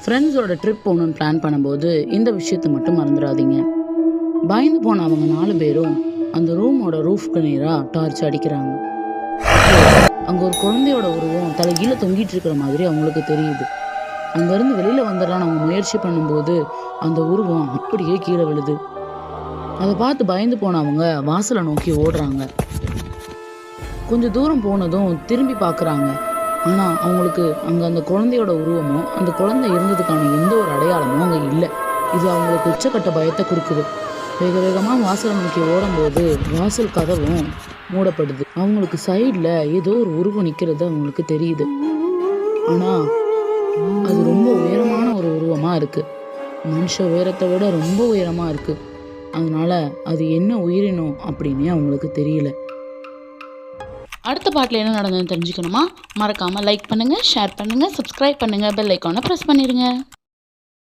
ஃப்ரெண்ட்ஸோட ட்ரிப் போகணுன்னு பிளான் பண்ணும்போது இந்த விஷயத்தை மட்டும் மறந்துடாதீங்க. பயந்து போன அவங்க 4 பேரும் அந்த ரூமோட ரூஃப்க்கு நேராக டார்ச் அடிக்கிறாங்க. அங்கே ஒரு குழந்தையோட உருவம் தலைகீழ தொங்கிட்டு இருக்கிற மாதிரி அவங்களுக்கு தெரியுது. அங்கேருந்து வெளியில் வந்துடலான்னு அவங்க முயற்சி பண்ணும்போது அந்த உருவம் அப்படியே கீழே விழுது. அதை பார்த்து பயந்து போனவங்க வாசலை நோக்கி ஓடுறாங்க. கொஞ்சம் தூரம் போனதும் திரும்பி பார்க்குறாங்க. ஆனால் அவங்களுக்கு அங்கே அந்த குழந்தையோட உருவமோ அந்த குழந்தை இருந்ததுக்கான எந்த ஒரு அடையாளமும் அங்கே இல்லை. இது அவங்களுக்கு உச்சக்கட்ட பயத்தை கொடுக்குது. வேக வேகமாக வாசலை நோக்கி ஓடும்போது வாசல் கதவும் மூடப்படுது. அவங்களுக்கு சைடில் ஏதோ ஒரு உருவம் நிற்கிறது அவங்களுக்கு தெரியுது. ஆனால் அது ரொம்ப உயரமான ஒரு உருவமாக இருக்குது. மனுஷ உயரத்தை விட ரொம்ப உயரமாக இருக்குது. அதனால அது என்ன உயிரினம் அப்படின்னே அவங்களுக்கு தெரியல. அடுத்த பாட்டில் என்ன நடந்ததுன்னு தெரிஞ்சுக்கணுமா? மறக்காமல் லைக் பண்ணுங்கள், ஷேர் பண்ணுங்கள், சப்ஸ்கிரைப் பண்ணுங்கள், பெல் ஐக்கானை ப்ரெஸ் பண்ணிடுங்க.